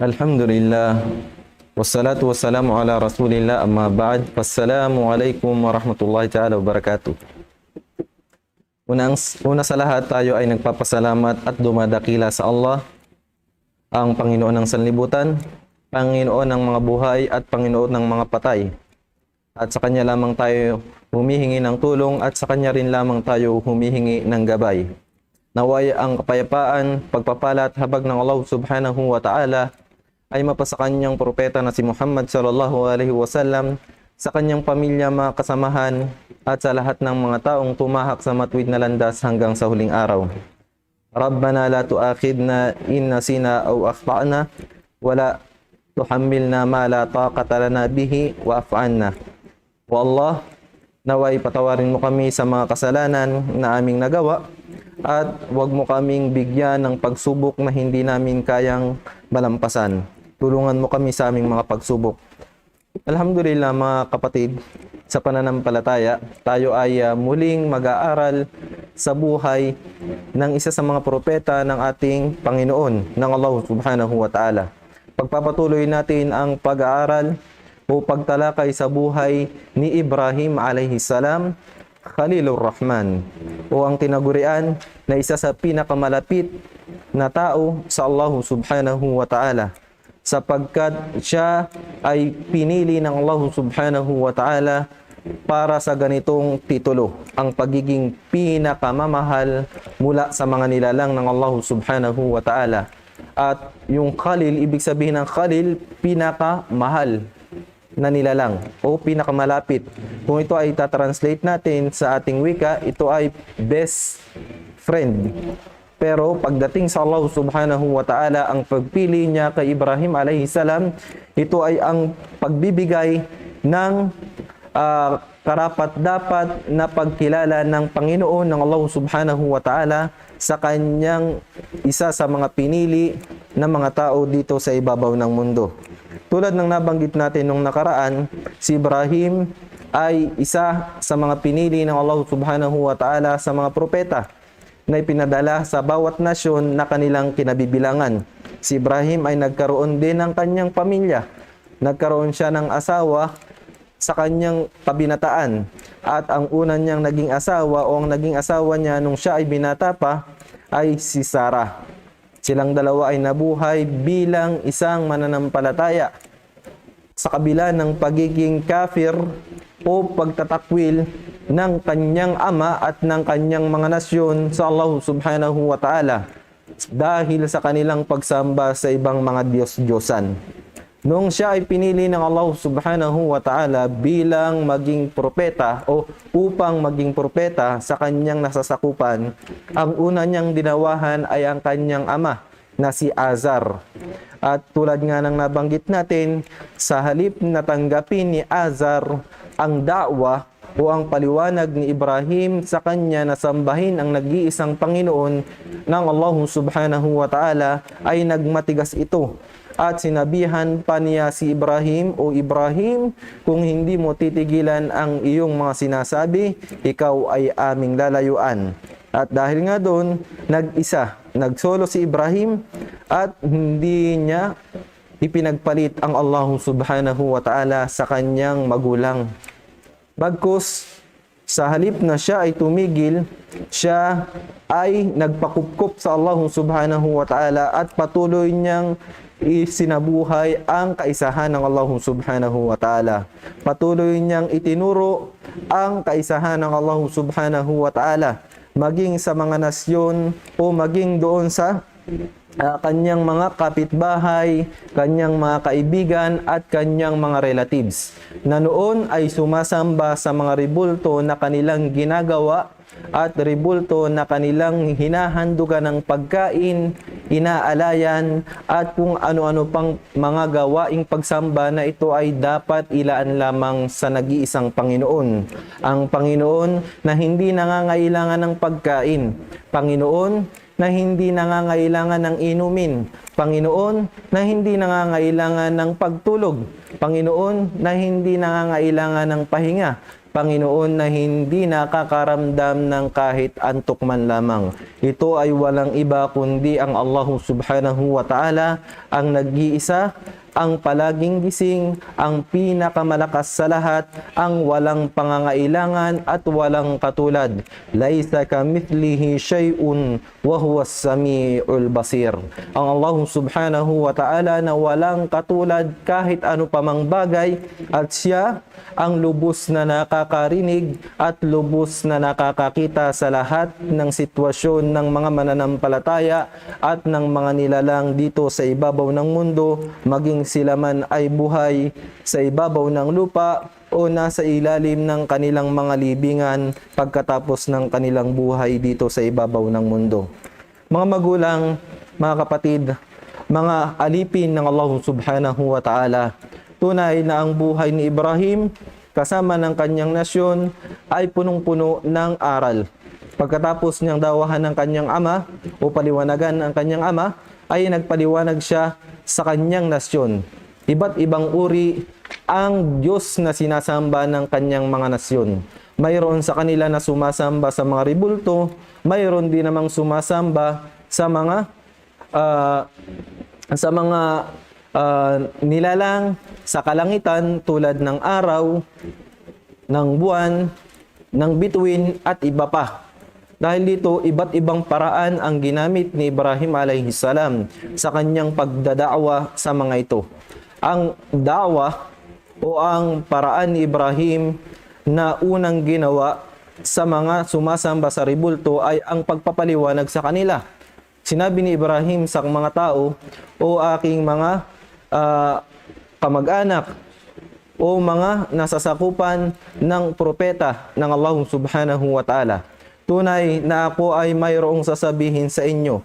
Alhamdulillah. Wassalatu wassalamu ala rasulillah amma ba'd. Wassalamualaikum warahmatullahi ta'ala wabarakatuh. Una sa lahat, tayo ay nagpapasalamat at dumadakila sa Allah, ang Panginoon ng sanlibutan, Panginoon ng mga buhay at Panginoon ng mga patay. At sa Kanya lamang tayo humihingi ng tulong at sa Kanya rin lamang tayo humihingi ng gabay. Naway ang kapayapaan, pagpapala at habag ng Allah subhanahu wa ta'ala ay mapasa Kanyang propeta na si Muhammad sallallahu alaihi wasallam, sa kanyang pamilya, mga kasamahan, at sa lahat ng mga taong tumahak sa matuwid na landas hanggang sa huling araw. Rabbana la tu'akhidna in nasina aw akhtana wa la tuhammilna ma la taqata lana bihi wa'fu 'anna. Wa Allah, naway patawarin mo kami sa mga kasalanan na aming nagawa at huwag mo kaming bigyan ng pagsubok na hindi namin kayang malampasan. Tulungan mo kami sa aming mga pagsubok. Alhamdulillah mga kapatid, sa pananampalataya, tayo ay muling mag-aaral sa buhay ng isa sa mga propeta ng ating Panginoon, ng Allah subhanahu wa ta'ala. Pagpapatuloy natin ang pag-aaral o pagtalakay sa buhay ni Ibrahim alayhi salam, Khalilur Rahman, o ang tinagurian na isa sa pinakamalapit na tao sa Allah subhanahu wa ta'ala, sapagkat siya ay pinili ng Allah subhanahu wa ta'ala para sa ganitong titulo, ang pagiging pinakamamahal mula sa mga nilalang ng Allah subhanahu wa ta'ala. At yung Khalil, ibig sabihin ng Khalil, pinakamahal na nilalang o pinakamalapit. Kung ito ay tatranslate natin sa ating wika, ito ay best friend. Pero pagdating sa Allah subhanahu wa ta'ala, ang pagpili niya kay Ibrahim alayhi salam, ito ay ang pagbibigay ng karapat-dapat na pagkilala ng Panginoon ng Allah subhanahu wa ta'ala sa kanyang isa sa mga pinili na mga tao dito sa ibabaw ng mundo. Tulad ng nabanggit natin nung nakaraan, si Ibrahim ay isa sa mga pinili ng Allah subhanahu wa ta'ala sa mga propeta na ipinadala sa bawat nasyon na kanilang kinabibilangan. Si Ibrahim ay nagkaroon din ng kanyang pamilya. Nagkaroon siya ng asawa sa kanyang kabinataan. At ang una niyang naging asawa o ang naging asawa niya nung siya ay binata pa ay si Sarah. Silang dalawa ay nabuhay bilang isang mananampalataya sa kabila ng pagiging kafir o pagtatakwil ng kanyang ama at ng kanyang mga nasyon sa Allah subhanahu wa ta'ala dahil sa kanilang pagsamba sa ibang mga Diyos-Diyosan. Noong siya ay pinili ng Allah subhanahu wa ta'ala bilang maging propeta o upang maging propeta sa kanyang nasasakupan, ang una niyang dinawahan ay ang kanyang ama na si Azar. At tulad nga ng nabanggit natin, sa halip na tanggapin ni Azar ang da'wa o ang paliwanag ni Ibrahim sa kanya na sambahin ang nag-iisang Panginoon ng Allah subhanahu wa ta'ala, ay nagmatigas ito. At sinabihan pa niya si Ibrahim, "O Ibrahim, kung hindi mo titigilan ang iyong mga sinasabi, ikaw ay aming lalayuan." At dahil nga doon, nagsolo si Ibrahim at hindi niya ipinagpalit ang Allah subhanahu wa ta'ala sa kanyang magulang. Bagkus, sa halip na siya ay tumigil, siya ay nagpakupkup sa Allah subhanahu wa ta'ala at patuloy niyang isinabuhay ang kaisahan ng Allah subhanahu wa ta'ala. Patuloy niyang itinuro ang kaisahan ng Allah subhanahu wa ta'ala, maging sa mga nasyon o maging doon sa kanyang mga kapitbahay, kanyang mga kaibigan at kanyang mga relatives na noon ay sumasamba sa mga ribulto na kanilang ginagawa at ribulto na kanilang hinahandugan ng pagkain, inaalayan at kung ano-ano pang mga gawaing pagsamba na ito ay dapat ilaan lamang sa nag-iisang Panginoon. Ang Panginoon na hindi nangangailangan ng pagkain, Panginoon na hindi nangangailangan ng inumin. Panginoon na hindi nangangailangan ng pagtulog. Panginoon na hindi nangangailangan ng pahinga. Panginoon na hindi nakakaramdam ng kahit antok man lamang. Ito ay walang iba kundi ang Allah subhanahu wa ta'ala, ang nag-iisa, ang palaging gising, ang pinakamalakas sa lahat, ang walang pangangailangan at walang katulad. Laisa kamithlihi syai'un wa huwas sami'ul basir. Ang Allah subhanahu wa ta'ala na walang katulad kahit ano pa mang bagay, at siya ang lubos na nakakarinig at lubos na nakakakita sa lahat ng sitwasyon ng mga mananampalataya at ng mga nilalang dito sa ibabaw ng mundo, maging sila man ay buhay sa ibabaw ng lupa o nasa ilalim ng kanilang mga libingan pagkatapos ng kanilang buhay dito sa ibabaw ng mundo. Mga magulang, mga kapatid, mga alipin ng Allah subhanahu wa ta'ala, tunay na ang buhay ni Ibrahim kasama ng kanyang nasyon ay punong-puno ng aral. Pagkatapos niyang dawahan ng kanyang ama o paliwanagan ang kanyang ama, ay nagpaliwanag siya sa kanyang nasyon. Iba't ibang uri ang Diyos na sinasamba ng kanyang mga nasyon. Mayroon sa kanila na sumasamba sa mga ribulto, mayroon din namang sumasamba sa mga nilalang sa kalangitan tulad ng araw, ng buwan, ng bituin at iba pa. Dahil dito, iba't ibang paraan ang ginamit ni Ibrahim alayhi salam sa kanyang pagdadaawa sa mga ito. Ang dawa o ang paraan ni Ibrahim na unang ginawa sa mga sumasamba sa ribulto ay ang pagpapaliwanag sa kanila. Sinabi ni Ibrahim sa mga tao, o aking mga kamag-anak, o mga nasasakupan ng propeta ng Allah subhanahu wa ta'ala, tunay na ako ay mayroong sasabihin sa inyo.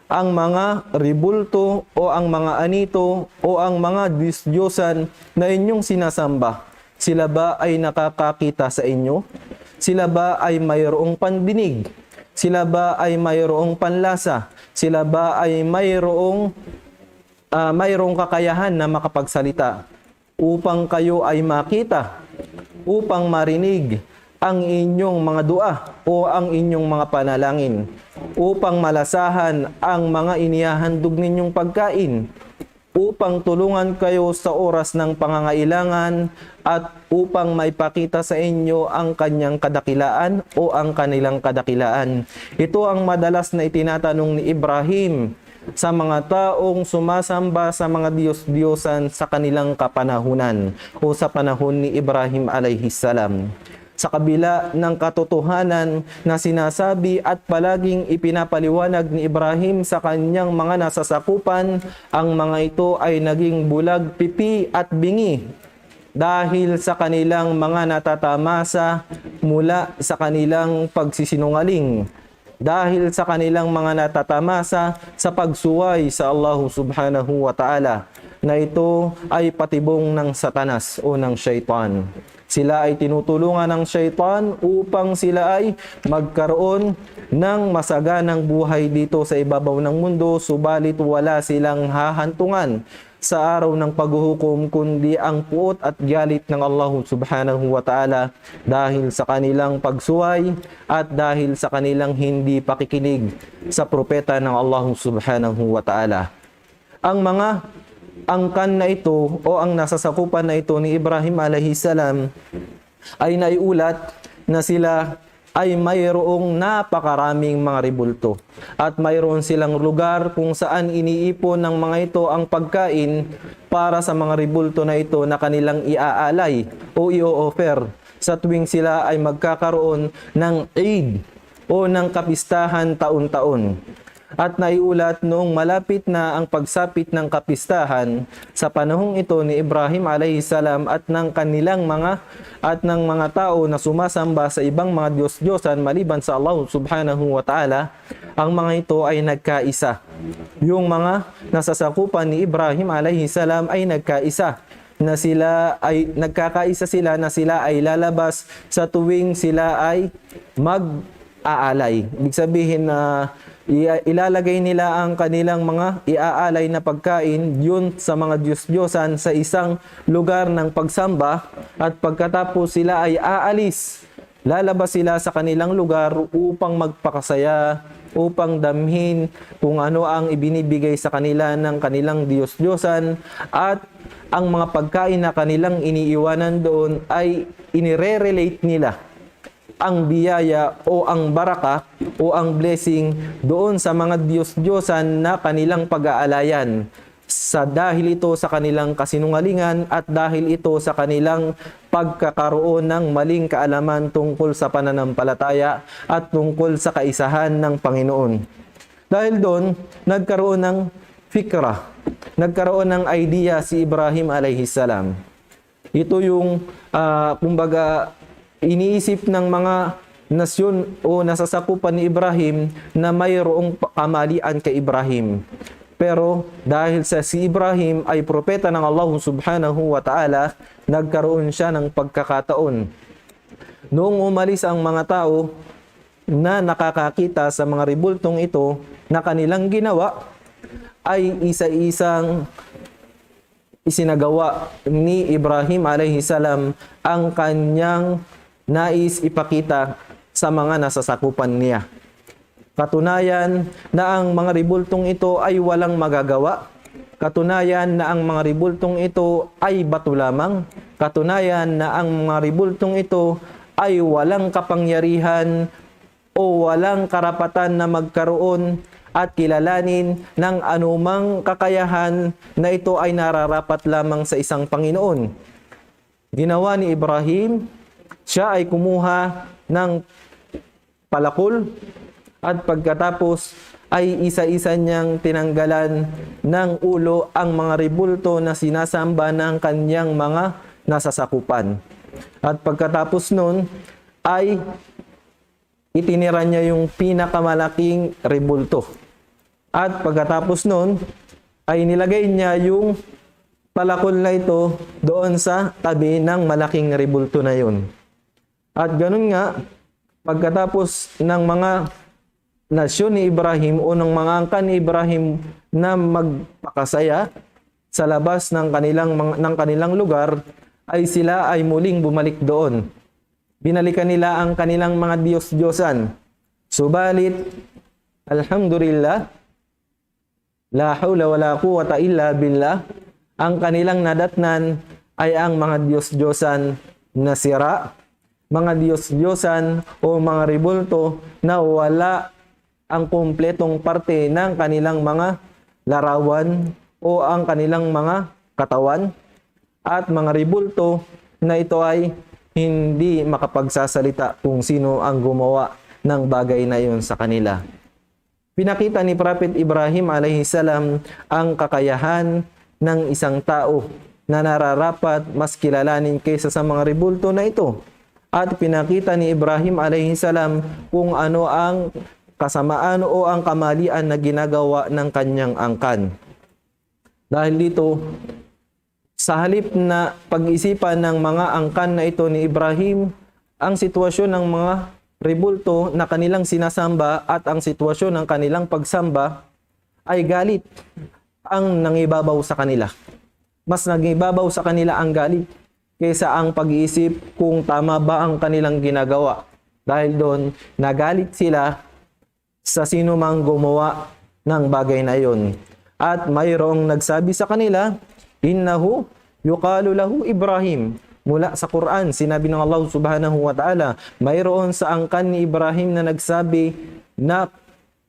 Ang mga ribulto o ang mga anito o ang mga Diyos-Diyosan na inyong sinasamba, sila ba ay nakakakita sa inyo? Sila ba ay mayroong pandinig? Sila ba ay mayroong panlasa? Sila ba ay mayroong kakayahan na makapagsalita upang kayo ay makita, upang marinig ang inyong mga dua o ang inyong mga panalangin, upang malasahan ang mga inihahandog ninyong pagkain, upang tulungan kayo sa oras ng pangangailangan at upang maipakita sa inyo ang kanyang kadakilaan o ang kanilang kadakilaan. Ito ang madalas na itinatanong ni Ibrahim sa mga taong sumasamba sa mga Diyos-Diyosan sa kanilang kapanahunan o sa panahon ni Ibrahim alayhi salam. Sa kabila ng katotohanan na sinasabi at palaging ipinapaliwanag ni Ibrahim sa kanyang mga nasasakupan, ang mga ito ay naging bulag, pipi at bingi dahil sa kanilang mga natatamasa mula sa kanilang pagsisinungaling, dahil sa kanilang mga natatamasa sa pagsuway sa Allah subhanahu wa ta'ala, na ito ay patibong ng Satanas o ng Shaitan. Sila ay tinutulungan ng Shaitan upang sila ay magkaroon ng masaganang buhay dito sa ibabaw ng mundo, subalit wala silang hahantungan sa araw ng paghuhukom kundi ang puot at galit ng Allah subhanahu wa ta'ala dahil sa kanilang pagsuway at dahil sa kanilang hindi pakikinig sa propeta ng Allah subhanahu wa ta'ala. Ang mga angkan na ito o ang nasasakupan na ito ni Ibrahim alayhi salam ay naiulat na sila ay mayroong napakaraming mga ribulto at mayroon silang lugar kung saan iniipon ng mga ito ang pagkain para sa mga ribulto na ito na kanilang iaalay o i-offer sa tuwing sila ay magkakaroon ng Eid o ng kapistahan taon-taon. At naiulat noong malapit na ang pagsapit ng kapistahan sa panahong ito ni Ibrahim alayhi salam at ng kanilang mga tao na sumasamba sa ibang mga Diyos-Diyosan maliban sa Allah subhanahu wa ta'ala, ang mga ito ay nagkaisa. Yung mga nasasakupan ni Ibrahim alayhi salam ay nagkaisa na nagkakaisa sila na sila ay lalabas sa tuwing sila ay aalay. Ibig sabihin na ilalagay nila ang kanilang mga iaalay na pagkain yun sa mga Diyos-Diyosan sa isang lugar ng pagsamba, at pagkatapos sila ay aalis. Lalabas sila sa kanilang lugar upang magpakasaya, upang damhin kung ano ang ibinibigay sa kanila ng kanilang Diyos-Diyosan, at ang mga pagkain na kanilang iniiwanan doon ay inire-relate nila ang biyaya o ang baraka o ang blessing doon sa mga Diyos-Diyosan na kanilang pag-aalayan, sa dahil ito sa kanilang kasinungalingan at dahil ito sa kanilang pagkakaroon ng maling kaalaman tungkol sa pananampalataya at tungkol sa kaisahan ng Panginoon. Dahil doon, nagkaroon ng fikra, nagkaroon ng idea si Ibrahim alayhi salam. Ito yung kumbaga iniisip ng mga nasyon o nasasakupan ni Ibrahim na mayroong kamalian kay Ibrahim. Pero dahil sa si Ibrahim ay propeta ng Allah subhanahu wa ta'ala, nagkaroon siya ng pagkakataon. Noong umalis ang mga tao na nakakakita sa mga ribultong ito na kanilang ginawa, ay isa-isang isinagawa ni Ibrahim alayhi salam ang kanyang nais ipakita sa mga nasasakupan niya. Katunayan na ang mga ribultong ito ay walang magagawa. Katunayan na ang mga ribultong ito ay bato lamang. Katunayan na ang mga ribultong ito ay walang kapangyarihan o walang karapatan na magkaroon at kilalanin ng anumang kakayahan na ito ay nararapat lamang sa isang Panginoon. Ginawa ni Ibrahim, siya ay kumuha ng palakol at pagkatapos ay isa-isa niyang tinanggalan ng ulo ang mga ribulto na sinasamba ng kanyang mga nasasakupan. At pagkatapos nun ay itinira niya yung pinakamalaking ribulto. At pagkatapos nun ay nilagay niya yung palakol na ito doon sa tabi ng malaking ribulto na yun. At ganun nga, pagkatapos ng mga nasyon ni Ibrahim o ng mga angkan ni Ibrahim na magpakasaya sa labas ng kanilang lugar, ay sila ay muling bumalik doon. Binalikan nila ang kanilang mga Diyos-Diyosan. Subalit, alhamdulillah, la hawla wala quwwata illa billah, ang kanilang nadatnan ay ang mga Diyos-Diyosan na sira, mga Diyos-Diyosan o mga ribulto na wala ang kumpletong parte ng kanilang mga larawan o ang kanilang mga katawan, at mga ribulto na ito ay hindi makapagsasalita kung sino ang gumawa ng bagay na iyon sa kanila. Pinakita ni Prophet Ibrahim alayhi salam ang kakayahan ng isang tao na nararapat mas kilalanin kaysa sa mga ribulto na ito. At pinakita ni Ibrahim alayhi salam kung ano ang kasamaan o ang kamalian na ginagawa ng kanyang angkan. Dahil dito, sa halip na pag-isipan ng mga angkan na ito ni Ibrahim, ang sitwasyon ng mga ribulto na kanilang sinasamba at ang sitwasyon ng kanilang pagsamba ay galit ang nangibabaw sa kanila. Mas nangibabaw sa kanila ang galit kaysa ang pag-iisip kung tama ba ang kanilang ginagawa. Dahil doon, nagalit sila sa sino mang gumawa ng bagay na iyon. At mayroong nagsabi sa kanila, innahu yuqalu lahu Ibrahim. Mula sa Quran, sinabi ng Allah subhanahu wa ta'ala, mayroon sa angkan ni Ibrahim na nagsabi na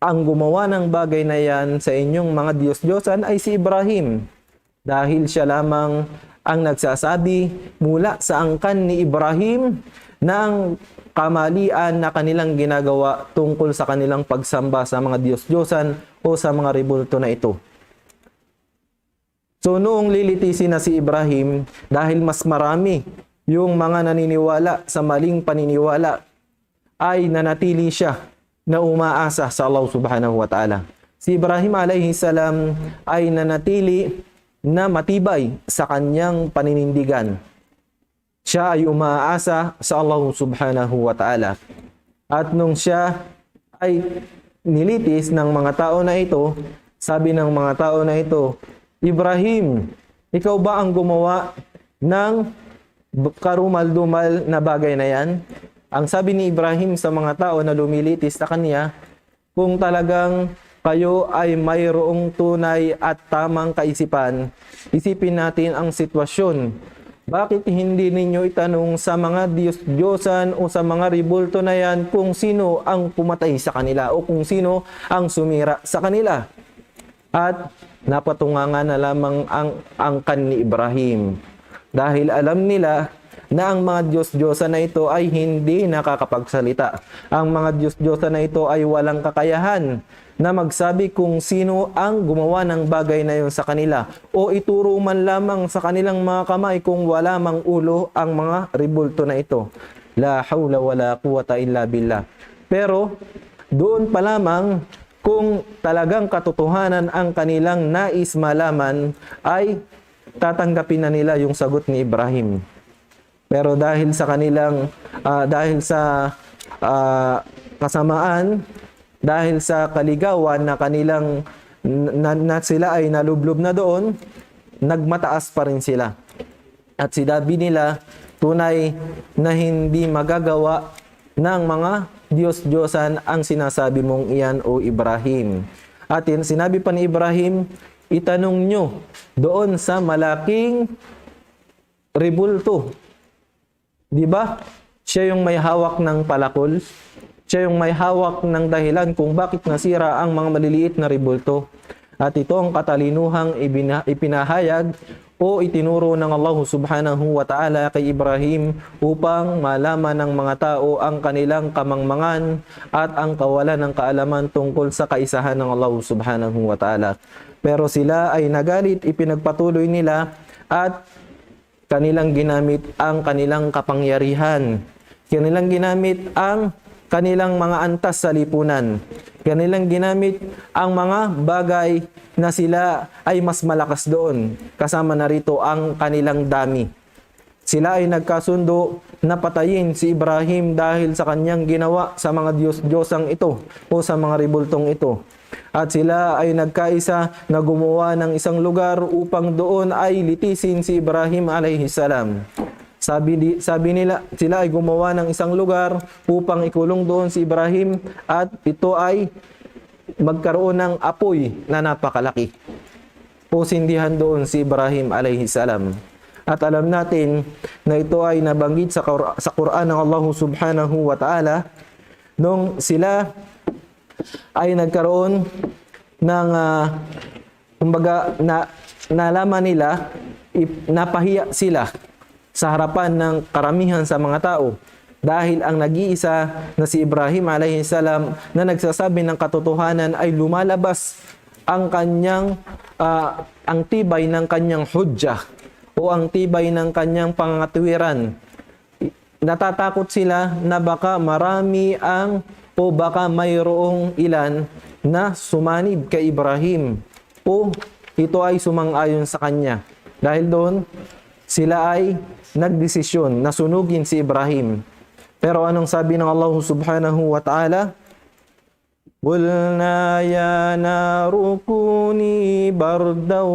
ang gumawa ng bagay na yan sa inyong mga Diyos-Diyosan ay si Ibrahim. Dahil siya lamang ang nagsasabi mula sa angkan ni Ibrahim ng kamalian na kanilang ginagawa tungkol sa kanilang pagsamba sa mga Diyos-Diyosan o sa mga ribulto na ito. So noong lilitisin na si Ibrahim, dahil mas marami yung mga naniniwala sa maling paniniwala, ay nanatili siya na umaasa sa Allah subhanahu wa ta'ala. Si Ibrahim alayhi salam ay nanatili na matibay sa kanyang paninindigan. Siya ay umaasa sa Allah subhanahu wa ta'ala. At nung siya ay nilitis ng mga tao na ito, sabi ng mga tao na ito, Ibrahim, ikaw ba ang gumawa ng karumal-dumal na bagay na yan? Ang sabi ni Ibrahim sa mga tao na lumilitis sa kanya, kung talagang kayo ay mayroong tunay at tamang kaisipan, isipin natin ang sitwasyon. Bakit hindi ninyo itanong sa mga Diyos-Diyosan o sa mga ribulto na yan kung sino ang pumatay sa kanila o kung sino ang sumira sa kanila? At napatungangan na lamang ang angkan ni Ibrahim. Dahil alam nila na ang mga Diyos-Diyosan na ito ay hindi nakakapagsalita. Ang mga Diyos-Diyosan na ito ay walang kakayahan na magsabi kung sino ang gumawa ng bagay na yun sa kanila o ituro man lamang sa kanilang mga kamay kung wala mang ulo ang mga ribulto na ito. La hawla wala quwata illa billah. Pero doon pa lamang kung talagang katotohanan ang kanilang nais malaman ay tatanggapin na nila yung sagot ni Ibrahim. Pero dahil sa kanilang kasamaan, dahil sa kaligawan na kanilang na sila ay nalublob na doon, nagmataas pa rin sila. At sinabi nila, tunay na hindi magagawa ng mga Diyos-Diyosan ang sinasabi mong iyan o Ibrahim. At sinabi pa ni Ibrahim, itanong nyo doon sa malaking ribulto. Di ba? Siya yung may hawak ng palakol. Siya yung may hawak ng dahilan kung bakit nasira ang mga maliliit na ribulto. At ito ang katalinuhang ipinahayag o itinuro ng Allah subhanahu wa ta'ala kay Ibrahim upang malaman ng mga tao ang kanilang kamangmangan at ang kawalan ng kaalaman tungkol sa kaisahan ng Allah subhanahu wa ta'ala. Pero sila ay nagalit, ipinagpatuloy nila at kanilang ginamit ang kanilang kapangyarihan. Kanilang ginamit ang kanilang mga antas sa lipunan. Kanilang ginamit ang mga bagay na sila ay mas malakas doon. Kasama na rito ang kanilang dami. Sila ay nagkasundo na patayin si Ibrahim dahil sa kanyang ginawa sa mga Diyos-Diyosang ito o sa mga ribultong ito. At sila ay nagkaisa na gumawa ng isang lugar upang doon ay litisin si Ibrahim alayhi salam. Sabi nila, sila ay gumawa ng isang lugar upang ikulong doon si Ibrahim at ito ay magkaroon ng apoy na napakalaki. Pusindihan doon si Ibrahim alayhi salam. At alam natin na ito ay nabanggit sa Quran ng Allah subhanahu wa ta'ala nung sila ay nagkaroon ng kumbaga nalaman nila, napahiya sila sa harapan ng karamihan sa mga tao dahil ang nag-iisa na si Ibrahim alayhi salam na nagsasabi ng katotohanan ay lumalabas ang kanyang ang tibay ng kanyang hujjah o ang tibay ng kanyang pangatwiran. Natatakot sila na baka marami o baka mayroong ilan na sumanib kay Ibrahim o ito ay sumang-ayon sa kanya. Dahil doon, sila ay nagdesisyon na sunugin si Ibrahim. Pero anong sabi ng Allah subhanahu wa ta'ala? Qulna ya naru kuni bardaw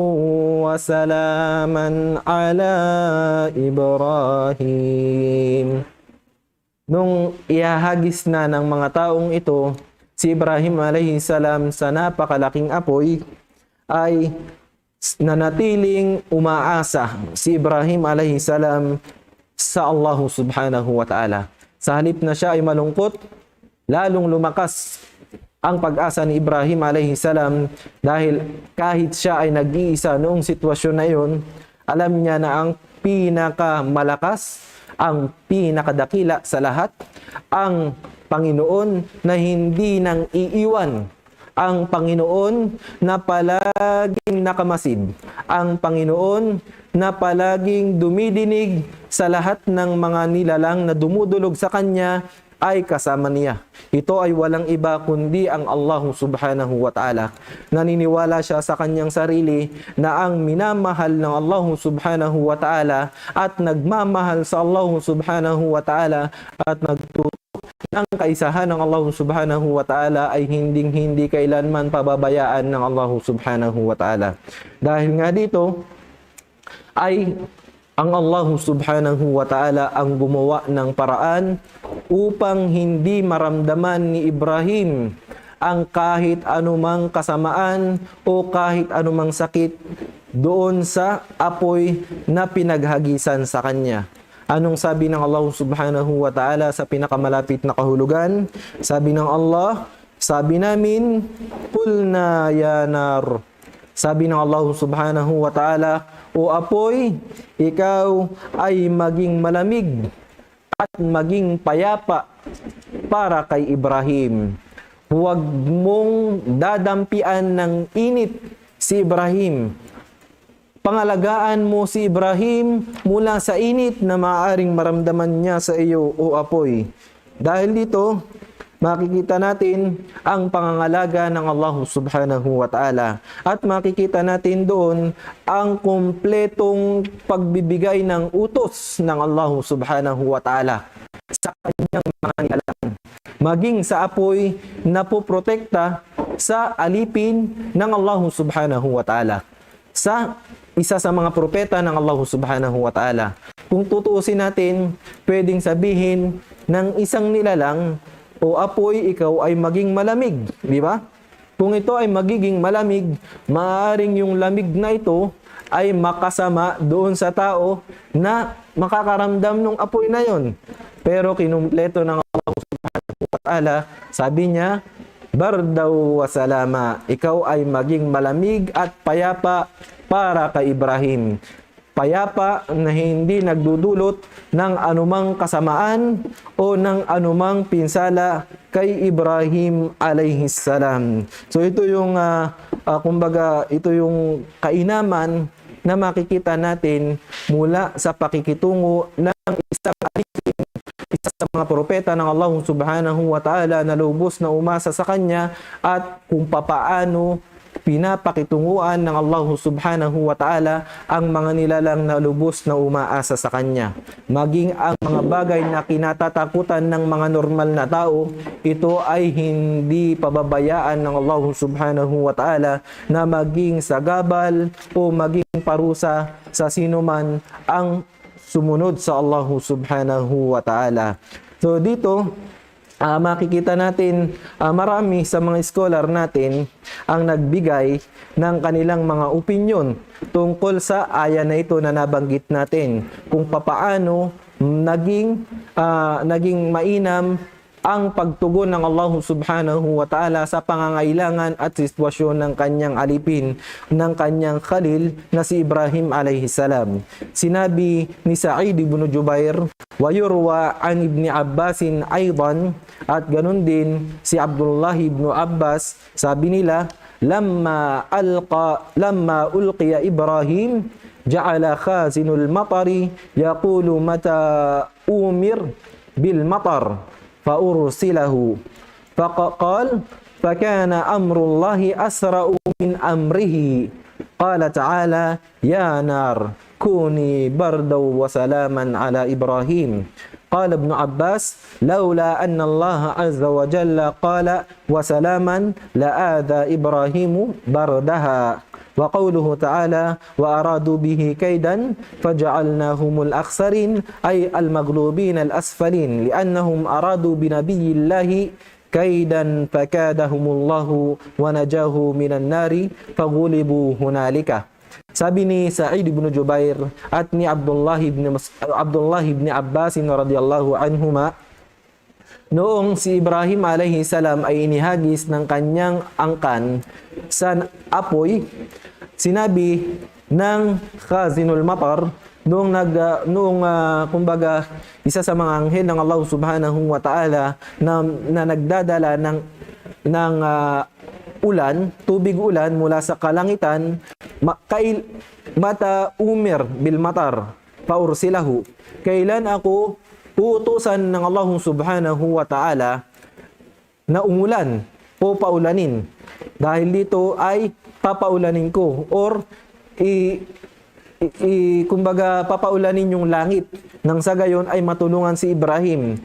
wa salaman ala Ibrahim. Nung ihahagis na ng mga taong ito, si Ibrahim alayhi salam sa napakalaking apoy, ay nanatiling umaasa si Ibrahim alayhi salam sa Allah subhanahu wa ta'ala. Sa halip na siya ay malungkot, lalong lumakas ang pag-asa ni Ibrahim alayhi salam dahil kahit siya ay nag-iisa noong sitwasyon na yun, alam niya na ang pinakamalakas, ang pinakadakila sa lahat, ang Panginoon na hindi nang iiwan, ang Panginoon na palaging nakamasid, ang Panginoon na palaging dumidinig sa lahat ng mga nilalang na dumudulog sa Kanya ay kasama niya. Ito ay walang iba kundi ang Allah subhanahu wa ta'ala. Naniniwala siya sa kanyang sarili na ang minamahal ng Allah subhanahu wa ta'ala at nagmamahal sa Allah subhanahu wa ta'ala at nagtutuwa ang kaisahan ng Allah subhanahu wa ta'ala ay hindi kailanman pababayaan ng Allah subhanahu wa ta'ala. Dahil nga dito ay ang Allah subhanahu wa ta'ala ang gumawa ng paraan upang hindi maramdaman ni Ibrahim ang kahit anumang kasamaan o kahit anumang sakit doon sa apoy na pinaghagisan sa kanya. Anong sabi ng Allah subhanahu wa ta'ala sa pinakamalapit na kahulugan? Sabi ng Allah, sabi namin, "Qulna ya nar." Sabi ng Allah subhanahu wa ta'ala, "O apoy, ikaw ay maging malamig at maging payapa para kay Ibrahim. Huwag mong dadampian ng init si Ibrahim. Pangalagaan mo si Ibrahim mula sa init na maaaring maramdaman niya sa iyo, o apoy." Dahil dito, makikita natin ang pangangalaga ng Allah subhanahu wa ta'ala. At makikita natin doon ang kumpletong pagbibigay ng utos ng Allah subhanahu wa ta'ala sa kanyang mga nilalang. Maging sa apoy na poprotekta sa alipin ng Allah subhanahu wa ta'ala. Sa isa sa mga propeta ng Allah subhanahu wa ta'ala. Kung tutuusin natin, pwedeng sabihin ng isang nilalang, "O apoy, ikaw ay maging malamig." Di ba? Kung ito ay magiging malamig, maaaring yung lamig na ito ay makasama doon sa tao na makakaramdam ng apoy na yon. Pero kinumpleto ng Allah subhanahu wa ta'ala, sabi niya, "Bardaw wa salama." Ikaw ay maging malamig at payapa para kay Ibrahim. Payapa na hindi nagdudulot ng anumang kasamaan o ng anumang pinsala kay Ibrahim alayhis salam. So ito yung kumbaga ito yung kainaman na makikita natin mula sa pakikitungo ng isang alipin, isa sa mga propeta ng Allah subhanahu wa ta'ala na lubos na umasa sa kanya, at kung papaano pinapakitunguan ng Allah subhanahu wa ta'ala ang mga nilalang na lubos na umaasa sa kanya. Maging ang mga bagay na kinatatakutan ng mga normal na tao, ito ay hindi pababayaan ng Allah subhanahu wa ta'ala na maging sagabal o maging parusa sa sinuman ang sumunod sa Allah subhanahu wa ta'ala. So dito, makikita natin marami sa mga scholar natin ang nagbigay ng kanilang mga opinyon tungkol sa aya na ito na nabanggit natin, kung papaano naging mainam ang pagtugon ng Allah subhanahu wa ta'ala sa pangangailangan at sitwasyon ng kanyang alipin, ng kanyang khalil na si Ibrahim alayhi salam. Sinabi ni Sa'id ibn Jubair, wa yurwa an ibn Abbasin aydan, at ganun din si Abdullah ibn Abbas, sabi nila, lamma ulqiya Ibrahim ja'ala khazinul matari yaqulu mata umir bil matar فأرسله فقال فكان أمر الله أسرع من أمره قال تعالى يا نار كوني بردا وسلاما على إبراهيم قال ابن عباس لولا أن الله عز وجل قال وسلاما لآذى إبراهيم بردها وقوله تعالى وأرادوا به كيدا فجعلناهم الأخسرين أي المغلوبين الأسفلين لأنهم أرادوا بنبي الله كيدا فكادهم الله ونجاه من النار فغلبوا هنالك. Sabi ni Sa'id ibn Jubair at ni Abdullah ibn Abbas radhiyallahu anhuma, noong si Ibrahim alayhi salam ay inihagis ng kanyang angkan sa apoy, sinabi ng Khazinul Matar, kumbaga isa sa mga anghel ng Allah subhanahu wa ta'ala na nagdadala ng ulan, tubig ulan mula sa kalangitan, mata umir bil matar paursilahu. Kailan ako uutusan ng Allah subhanahu wa ta'ala na umulan o paulanin? Dahil dito ay papaulanin ko, or kumbaga papaulanin yung langit nang sa gayon ay matulungan si Ibrahim.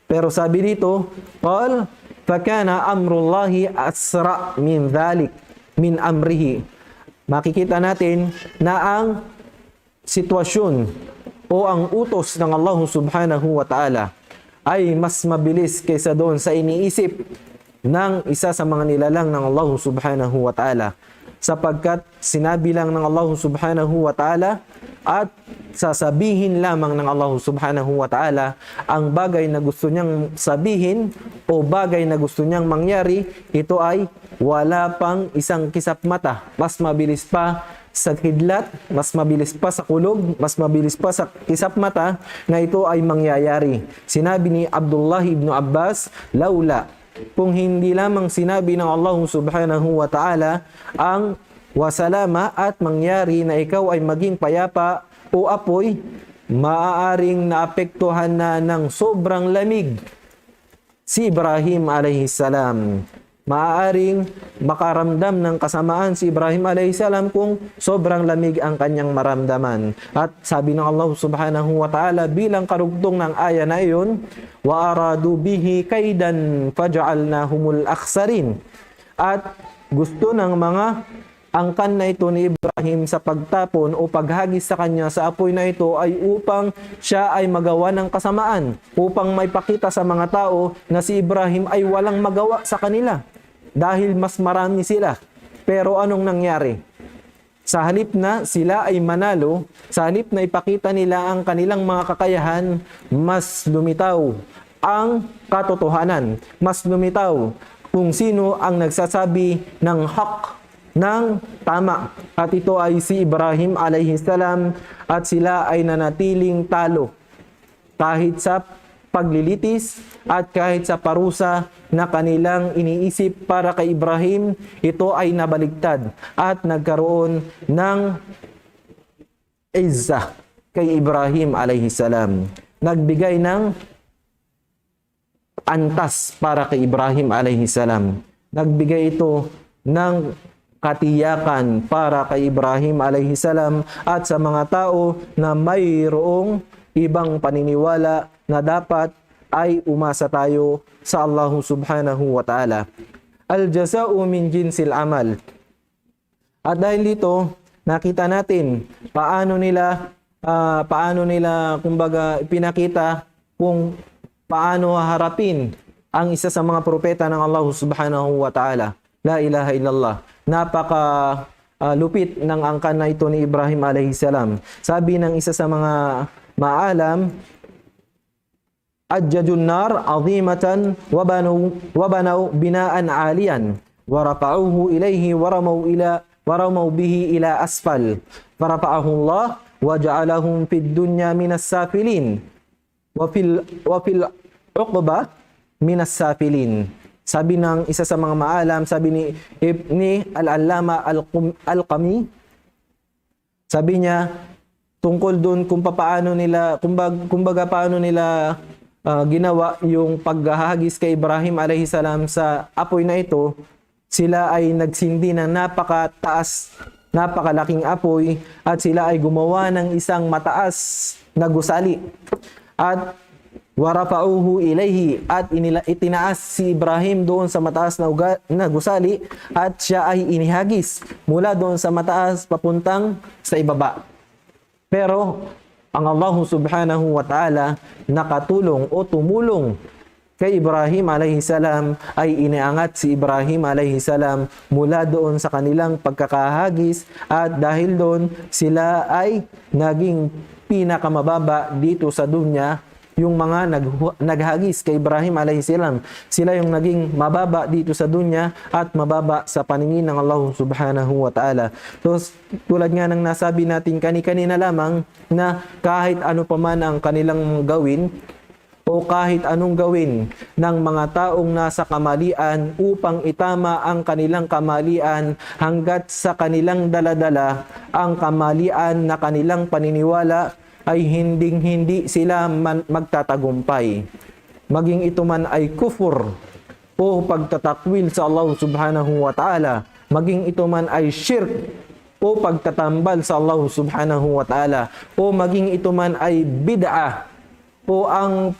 Pero sabi dito, qal fakana amrullahi asra min dhalik min amrihi. Makikita natin na ang sitwasyon o ang utos ng Allah subhanahu wa ta'ala ay mas mabilis kaysa doon sa iniisip ng isa sa mga nilalang ng Allah subhanahu wa ta'ala. Sapagkat sinabi lang ng Allah subhanahu wa ta'ala at sasabihin lamang ng Allah subhanahu wa ta'ala ang bagay na gusto niyang sabihin o bagay na gusto niyang mangyari, ito ay wala pang isang kisap mata. Mas mabilis pa sa kidlat, mas mabilis pa sa kulog, mas mabilis pa sa kisap mata na ito ay mangyayari. Sinabi ni Abdullah ibn Abbas, laula, kung hindi lamang sinabi ng Allah subhanahu wa ta'ala ang wasalama at mangyari na ikaw ay maging payapa o apoy, maaaring naapektuhan na ng sobrang lamig si Ibrahim alayhi salam. Maaaring makaramdam ng kasamaan si Ibrahim alayhi salam kung sobrang lamig ang kanyang maramdaman. At sabi ng Allah subhanahu wa ta'ala bilang karugtong ng aya na iyon, wa aradu bihi kaidan faj'alnahumul akhsarin. At gusto ng mga angkan na ito ni Ibrahim sa pagtapon o paghagis sa kanya sa apoy na ito ay upang siya ay magawa ng kasamaan, upang may pakita sa mga tao na si Ibrahim ay walang magawa sa kanila dahil mas marami sila. Pero anong nangyari? Sa halip na sila ay manalo, sa halip na ipakita nila ang kanilang mga kakayahan, mas lumitaw ang katotohanan, mas lumitaw kung sino ang nagsasabi ng hak, ng tama. At ito ay si Ibrahim alayhi salam, at sila ay nanatiling talo kahit sa paglilitis at kahit sa parusa na kanilang iniisip para kay Ibrahim, ito ay nabaligtad at nagkaroon ng izzah kay Ibrahim alayhi salam. Nagbigay ng antas para kay Ibrahim alayhi salam. Nagbigay ito ng katiyakan para kay Ibrahim alayhi salam at sa mga tao na mayroong ibang paniniwala na dapat ay umasa tayo sa Allah subhanahu wa ta'ala. Al-jaza'u min jinsil amal. At dahil dito, nakita natin paano nila kumbaga pinakita kung paano haharapin ang isa sa mga propeta ng Allah subhanahu wa ta'ala. La ilaha illallah. Napaka lupit ng angkan na ito ni Ibrahim alayhi salam. Sabi ng isa sa mga maalam, ajjajun nar azimatan wa banaw binaan aliyan wa rafa'uhu ilayhi wa ramaw bihi ila asfal farafa'ahu Allah wa ja'alahum fid dunya minas safilin wa fil uqba minas safilin. Sabi ng isa sa mga maalam, sabi ni Ibni al-Allama al-Qami, sabi niya tungkol doon kung paano nila paano nila ginawa yung paghahagis kay Ibrahim alayhi salam sa apoy na ito. Sila ay nagsindi ng napakalaking apoy at sila ay gumawa ng isang mataas na gusali at warafa'uhu ilayhi at itinaas si Ibrahim doon sa mataas na gusali at siya ay inihagis mula doon sa mataas papuntang sa ibaba. Pero ang Allah subhanahu wa ta'ala nakatulong o tumulong kay Ibrahim alayhi salam, ay iniangat si Ibrahim alayhi salam mula doon sa kanilang pagkakahagis at dahil doon sila ay naging pinakamababa dito sa dunya. Yung mga naghagis kay Ibrahim alayhi salam, sila yung naging mababa dito sa dunya at mababa sa paningin ng Allah subhanahu wa ta'ala. So, tulad nga ng nasabi natin kanina lamang na kahit ano pa man ang kanilang gawin o kahit anong gawin ng mga taong nasa kamalian upang itama ang kanilang kamalian hanggat sa kanilang daladala ang kamalian na kanilang paniniwala, ay hindi sila magtatagumpay. Maging ito man ay kufur o pagtatakwil sa Allah subhanahu wa ta'ala, maging ito man ay shirk o pagtatambal sa Allah subhanahu wa ta'ala, o maging ito man ay bid'ah o ang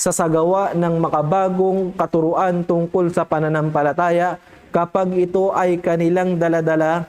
sasagawa ng makabagong katuruan tungkol sa pananampalataya kapag ito ay kanilang daladala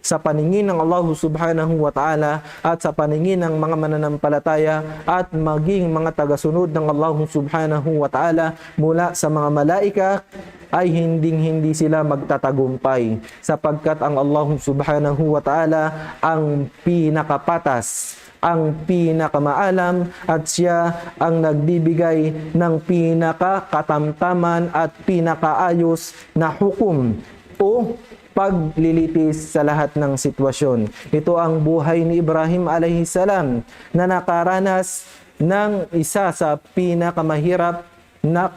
sa paningin ng Allah subhanahu wa ta'ala at sa paningin ng mga mananampalataya at maging mga tagasunod ng Allah subhanahu wa ta'ala mula sa mga malaika, ay hindi sila magtatagumpay sapagkat ang Allah subhanahu wa ta'ala ang pinakapatas, ang pinakamaalam, at siya ang nagbibigay ng pinakakatamtaman at pinakaayos na hukom o paglilitis sa lahat ng sitwasyon. Ito ang buhay ni Ibrahim alayhi salam na nakaranas ng isa sa pinakamahirap na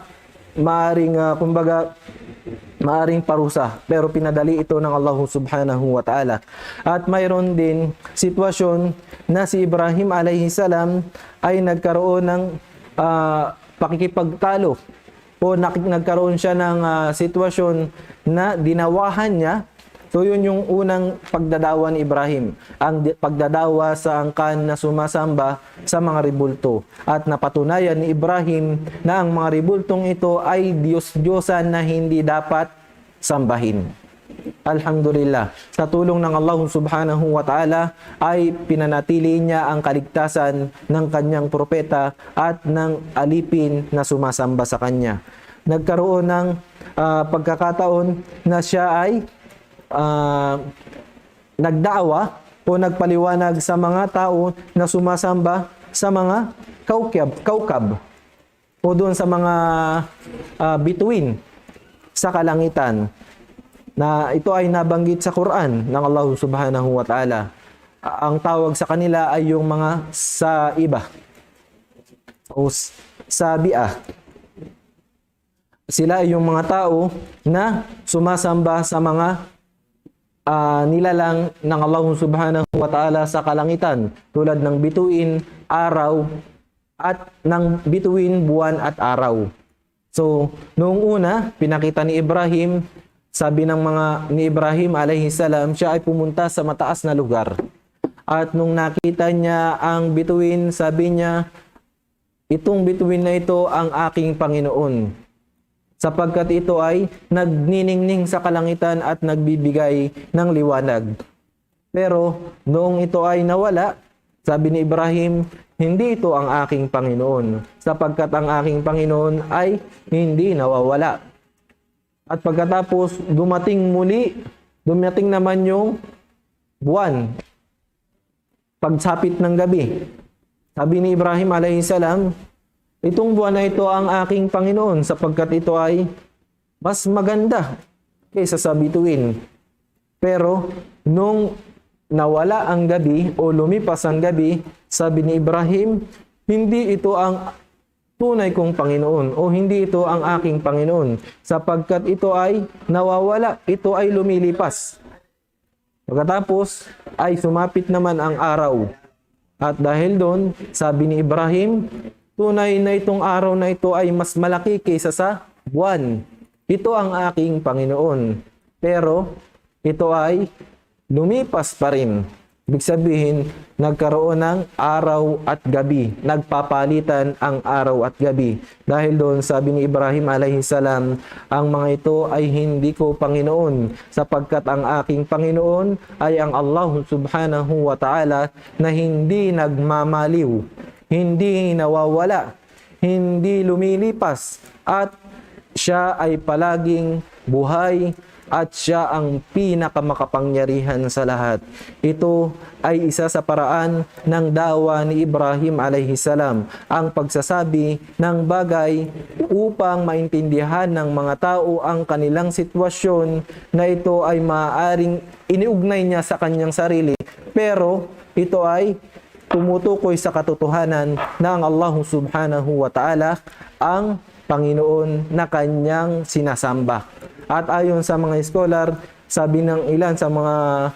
maaring parusa, pero pinadali ito ng Allah subhanahu wa ta'ala. At mayroon din sitwasyon na si Ibrahim alayhi salam ay nagkaroon ng pakikipagtalo o nagkaroon siya ng sitwasyon na dinawahan niya. So yun yung unang pagdadawa ni Ibrahim, ang pagdadawa sa angkan na sumasamba sa mga ribulto. At napatunayan ni Ibrahim na ang mga ribultong ito ay Diyos-Diyosan na hindi dapat sambahin. Alhamdulillah, sa tulong ng Allah subhanahu wa ta'ala ay pinanatili niya ang kaligtasan ng kanyang propeta at ng alipin na sumasamba sa kanya. Nagkaroon ng pagkakataon na siya ay nagdaawa o nagpaliwanag sa mga tao na sumasamba sa mga kaukab o doon sa mga bituin sa kalangitan, na ito ay nabanggit sa Quran ng Allah subhanahu wa ta'ala. Ang tawag sa kanila ay yung mga saiba o sabi'ah. Sila ay yung mga tao na sumasamba sa mga nilalang ng Allah subhanahu wa ta'ala sa kalangitan, tulad ng bituin, araw, at ng bituin, buwan at araw. So, noong una, pinakita ni Ibrahim, sabi ni Ibrahim alayhi salam, siya ay pumunta sa mataas na lugar. At nung nakita niya ang bituin, sabi niya, itong bituin na ito ang aking Panginoon, sapagkat ito ay nagniningning sa kalangitan at nagbibigay ng liwanag. Pero noong ito ay nawala, sabi ni Ibrahim, hindi ito ang aking Panginoon, sapagkat ang aking Panginoon ay hindi nawawala. At pagkatapos dumating naman yung buwan, pagsapit ng gabi. Sabi ni Ibrahim alayhi salam, itong buwan na ito ang aking Panginoon, sapagkat ito ay mas maganda kaysa sa bituin. Pero nung nawala ang gabi o lumipas ang gabi, sabi ni Ibrahim, hindi ito ang tunay kong Panginoon o hindi ito ang aking Panginoon, sapagkat ito ay nawawala, ito ay lumilipas. Pagkatapos ay sumapit naman ang araw. At dahil doon, sabi ni Ibrahim, tunay na itong araw na ito ay mas malaki kaysa sa buwan. Ito ang aking Panginoon. Pero ito ay lumipas pa rin. Ibig sabihin, nagkaroon ng araw at gabi. Nagpapalitan ang araw at gabi. Dahil doon, sabi ni Ibrahim alayhi salam, ang mga ito ay hindi ko Panginoon, sapagkat ang aking Panginoon ay ang Allah subhanahu wa ta'ala na hindi nagmamaliw, hindi nawawala, hindi lumilipas, at siya ay palaging buhay, at siya ang pinakamakapangyarihan sa lahat. Ito ay isa sa paraan ng dawa ni Ibrahim alayhi salam, ang pagsasabi ng bagay upang maintindihan ng mga tao ang kanilang sitwasyon na ito ay maaaring iniugnay niya sa kanyang sarili, pero ito ay tumutukoy sa katotohanan na ang Allah subhanahu wa ta'ala ang Panginoon na kanyang sinasamba. At ayon sa mga scholar, sabi ng ilan sa mga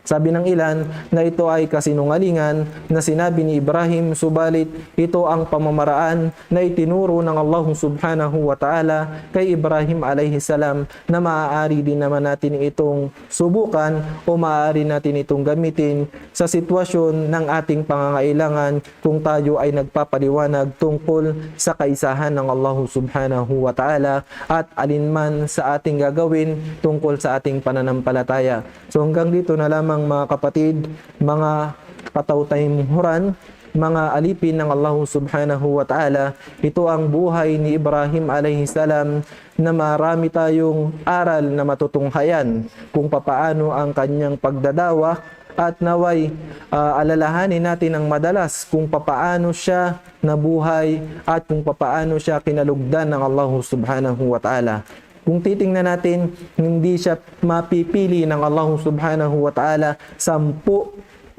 Sabi ng ilan na ito ay kasinungalingan na sinabi ni Ibrahim, subalit ito ang pamamaraan na itinuro ng Allah subhanahu wa ta'ala kay Ibrahim alayhi salam na maaari din naman natin itong subukan o maaari natin itong gamitin sa sitwasyon ng ating pangangailangan kung tayo ay nagpapaliwanag tungkol sa kaisahan ng Allah subhanahu wa ta'ala at alinman sa ating gagawin tungkol sa ating pananampalataya. So hanggang dito na lamang mga kapatid, mga kataw-taymuran, mga alipin ng Allah subhanahu wa ta'ala. Ito ang buhay ni Ibrahim alayhi salam na marami tayong aral na matutunghayan kung papaano ang kanyang pagdadawa at naway alalahanin natin ang madalas kung papaano siya nabuhay at kung papaano siya kinalugdan ng Allah subhanahu wa ta'ala. Kung titingnan natin, hindi siya mapipili ng Allah subhanahu wa ta'ala 10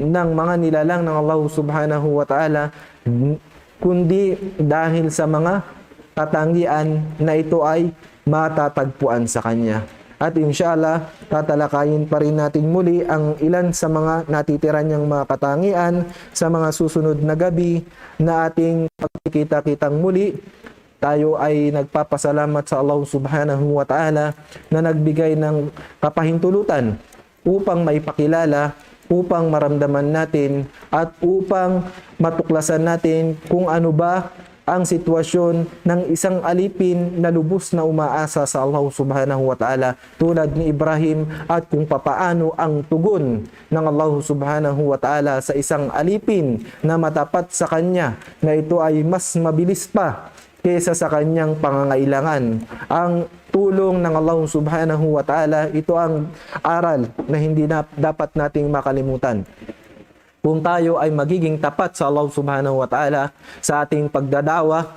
ng mga nilalang ng Allah subhanahu wa ta'ala, kundi dahil sa mga katangian na ito ay matatagpuan sa Kanya. At inshallah, tatalakayin pa rin natin muli ang ilan sa mga natitira niyang mga katangian sa mga susunod na gabi na ating pagkikita-kitang muli. Tayo ay nagpapasalamat sa Allah subhanahu wa ta'ala na nagbigay ng kapahintulutan upang maipakilala, upang maramdaman natin at upang matuklasan natin kung ano ba ang sitwasyon ng isang alipin na lubos na umaasa sa Allah subhanahu wa ta'ala tulad ni Ibrahim at kung papaano ang tugon ng Allah subhanahu wa ta'ala sa isang alipin na matapat sa kanya na ito ay mas mabilis pa kaysa sa kanyang pangangailangan. Ang tulong ng Allah subhanahu wa ta'ala, ito ang aral na hindi dapat nating makalimutan. Kung tayo ay magiging tapat sa Allah subhanahu wa ta'ala sa ating pagdadawa,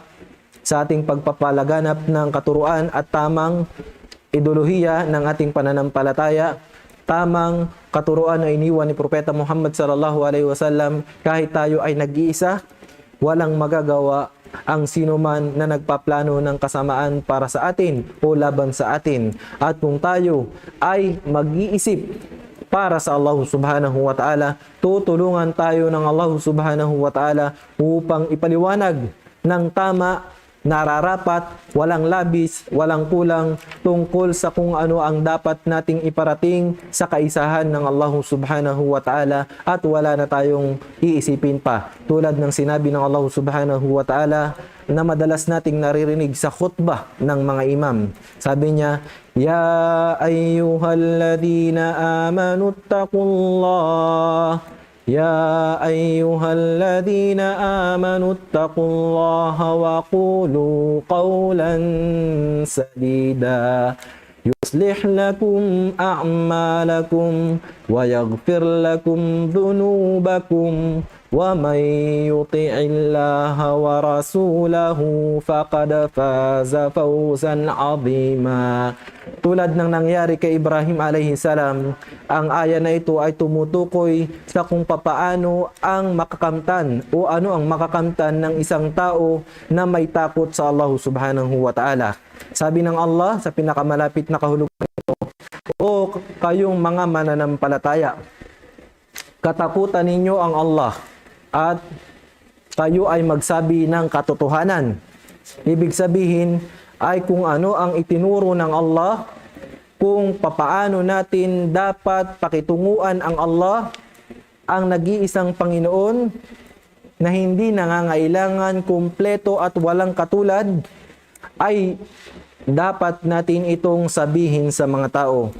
sa ating pagpapalaganap ng katuruan at tamang ideolohiya ng ating pananampalataya, tamang katuruan na iniwan ni Propeta Muhammad sallallahu alaihi wasallam, kahit tayo ay nag-iisa, walang magagawa ang sinuman na nagpaplano ng kasamaan para sa atin o laban sa atin. At kung tayo ay mag-iisip para sa Allah subhanahu wa ta'ala, tutulungan tayo ng Allah subhanahu wa ta'ala upang ipaliwanag ng tama, nararapat, walang labis, walang kulang tungkol sa kung ano ang dapat nating iparating sa kaisahan ng Allah subhanahu wa ta'ala at wala na tayong iisipin pa. Tulad ng sinabi ng Allah subhanahu wa ta'ala na madalas nating naririnig sa khutbah ng mga imam. Sabi niya, Ya ayyuhalladhina amanu attaqullah يا أيها الذين آمنوا اتقوا الله وقولوا قولا سديدا يصلح لكم أعمالكم ويغفر لكم ذنوبكم ومن يطع الله ورسوله فقد فاز فوزا عظيما. Tulad ng nangyari kay Ibrahim alayhi salam, ang aya na ito ay tumutukoy sa kung papaano ang makakamtan o ano ang makakamtan ng isang tao na may takot sa Allah subhanahu wa ta'ala. Sabi ng Allah sa pinakamalapit na kahulugan nito, o kayong mga mananampalataya, katakutan ninyo ang Allah at kayo ay magsabi ng katotohanan. Ibig sabihin ay kung ano ang itinuro ng Allah, kung papaano natin dapat pakitunguan ang Allah, ang nag-iisang Panginoon na hindi nangangailangan kumpleto at walang katulad, ay dapat natin itong sabihin sa mga tao.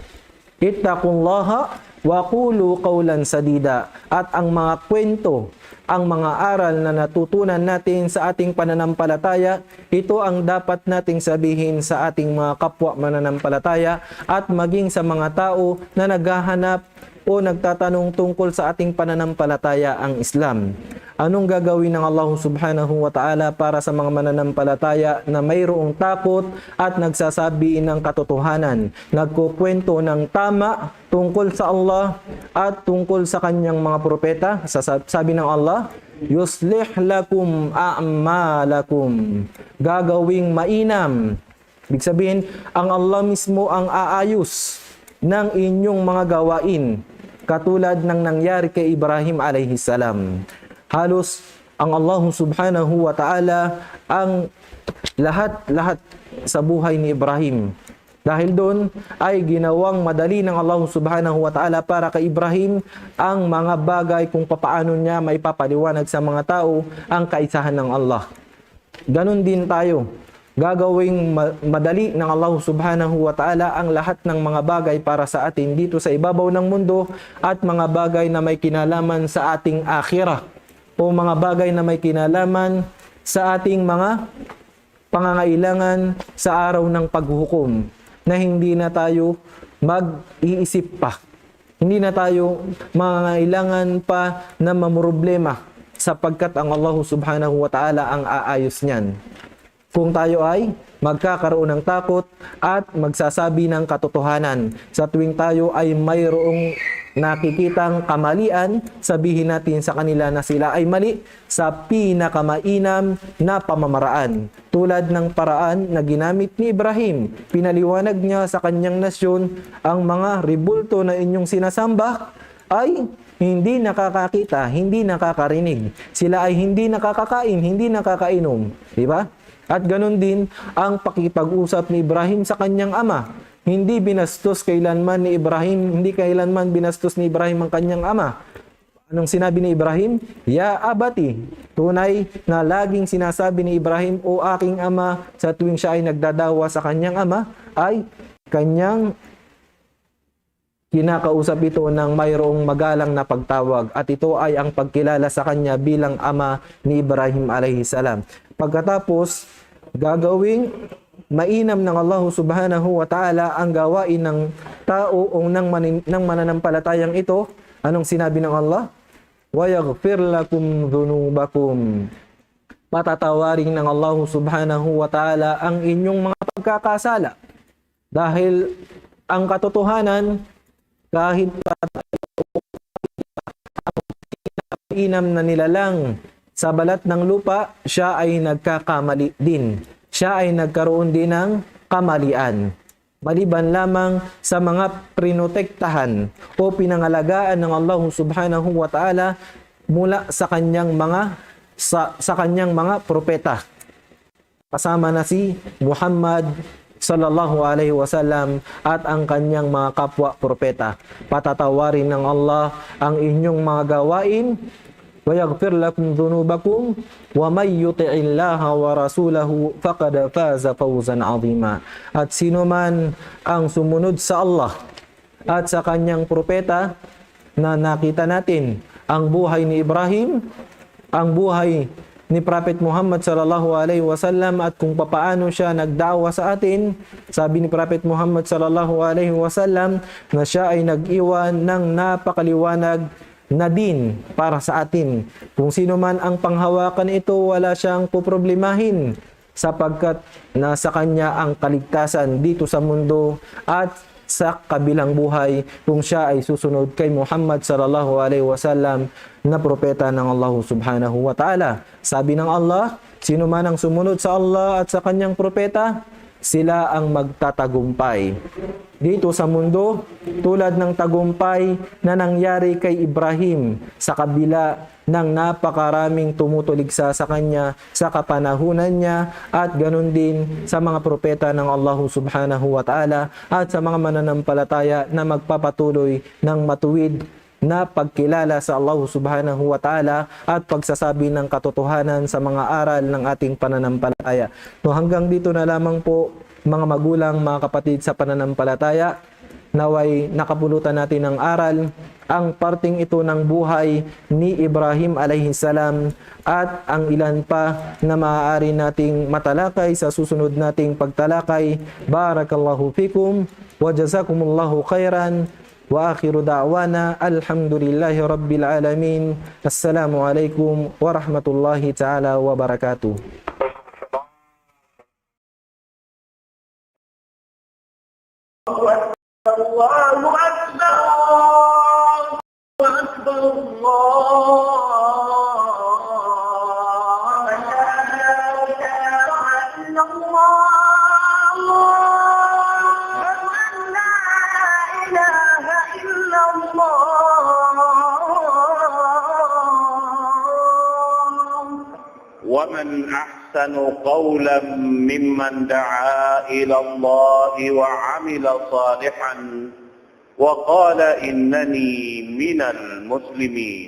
Ittaqullaha wa qulu qawlan sadida. At ang mga kwento, ang mga aral na natutunan natin sa ating pananampalataya, ito ang dapat nating sabihin sa ating mga kapwa mananampalataya at maging sa mga tao na naghahanap o nagtatanong tungkol sa ating pananampalataya ang Islam. Anong gagawin ng Allah subhanahu wa ta'ala para sa mga mananampalataya na mayroong takot at nagsasabi ng katotohanan, nagkukwento ng tama tungkol sa Allah at tungkol sa kanyang mga propeta? Sabi ng Allah, yuslih lakum a'malakum, gagawing mainam. Ibig sabihin, ang Allah mismo ang aayos ng inyong mga gawain. katulad ng nangyari kay Ibrahim alayhi salam. Halos ang Allah subhanahu wa ta'ala ang lahat-lahat sa buhay ni Ibrahim. Dahil doon ay ginawang madali ng Allah subhanahu wa ta'ala para kay Ibrahim ang mga bagay kung papaano niya maipapaliwanag sa mga tao ang kaisahan ng Allah. Ganon din tayo. Gagawing madali ng Allah subhanahu wa ta'ala ang lahat ng mga bagay para sa atin dito sa ibabaw ng mundo at mga bagay na may kinalaman sa ating akhirah o mga bagay na may kinalaman sa ating mga pangangailangan sa araw ng paghuhukom na hindi na tayo mag-iisip pa. Hindi na tayo mangangailangan pa na mamroblema sapagkat ang Allah subhanahu wa ta'ala ang aayos niyan. Kung tayo ay magkakaroon ng takot at magsasabi ng katotohanan. Sa tuwing tayo ay mayroong nakikitang kamalian, sabihin natin sa kanila na sila ay mali sa pinakamainam na pamamaraan. Tulad ng paraan na ginamit ni Ibrahim. Pinaliwanag niya sa kanyang nasyon ang mga ribulto na inyong sinasamba ay hindi nakakakita, hindi nakakarinig. Sila ay hindi nakakakain, hindi nakakainom. Diba? At ganun din ang pakipag-usap ni Ibrahim sa kanyang ama. Hindi binastos kailanman ni Ibrahim, hindi kailanman binastos ni Ibrahim ang kanyang ama. Anong sinabi ni Ibrahim? Ya abati. Tunay na laging sinasabi ni Ibrahim, o aking ama, sa tuwing siya ay nagdadawa sa kanyang ama, ay kanyang kinakausap ito ng mayroong magalang na pagtawag. At ito ay ang pagkilala sa kanya bilang ama ni Ibrahim alayhi salam. Pagkatapos, gagawing mainam ng Allah subhanahu wa ta'ala ang gawain ng tao o ng mananampalatayang ito. Anong sinabi ng Allah? وَيَغْفِرْ لَكُمْ ذُنُوبَكُمْ. Patatawarin ng Allah subhanahu wa ta'ala ang inyong mga pagkakasala. Dahil ang katotohanan, kahit inam na nilalang sa balat ng lupa, siya ay nagkakamali din. Siya ay nagkaroon din ng kamalian. Maliban lamang sa mga prinotektahan o pinangalagaan ng Allah subhanahu wa ta'ala mula sa kanyang mga propeta. Kasama na si Muhammad sallallahu alaihi wasallam at ang kanyang mga kapwa propeta. Patatawarin ng Allah ang inyong mga gawain. وَيَغْفِرْ لَكُمْ ذُنُوبَكُمْ وَمَنْ يُطِعِ اللَّهَ وَرَسُولَهُ فَقَدْ فَازَ فَوْزًا عَظِيمًا. At sino man ang sumunod sa Allah at sa kanyang propeta, na nakita natin ang buhay ni Ibrahim, ang buhay ni Prophet Muhammad sallallahu alaihi wasallam at kung papaano siya nagdawa sa atin. Sabi ni Prophet Muhammad sallallahu alaihi wasallam na siya ay nag-iwan ng napakaliwanag na din para sa atin. Kung sino man ang panghawakan ito, wala siyang poproblemahin sapagkat nasa kanya ang kaligtasan dito sa mundo at sa kabilang buhay kung siya ay susunod kay Muhammad sallallahu alaihi wasallam na propeta ng Allah subhanahu wa ta'ala. Sabi ng Allah, sino man ang sumunod sa Allah at sa kanyang propeta, sila ang magtatagumpay dito sa mundo, tulad ng tagumpay na nangyari kay Ibrahim sa kabila ng napakaraming tumutuligsa sa kanya sa kapanahunan niya, at ganun din sa mga propeta ng Allah subhanahu wa ta'ala at sa mga mananampalataya na magpapatuloy ng matuwid na pagkilala sa Allah subhanahu wa ta'ala at pagsasabi ng katotohanan sa mga aral ng ating pananampalataya. No, hanggang dito na lamang po mga magulang, mga kapatid sa pananampalataya, naway nakapulutan natin ng aral ang parting ito ng buhay ni Ibrahim alayhi salam at ang ilan pa na maaari nating matalakay sa susunod nating pagtalakay. Barakallahu fikum wa jazakumullahu khairan. Wa akhiru da'wana alhamdulillahi rabbil alamin. Assalamu alaikum warahmatullahi ta'ala wabarakatuh. Allahu Akbar, Allahu Akbar, Allah. ومن أحسن قولا ممن دعا إلى الله وعمل صالحا وقال إنني من المسلمين.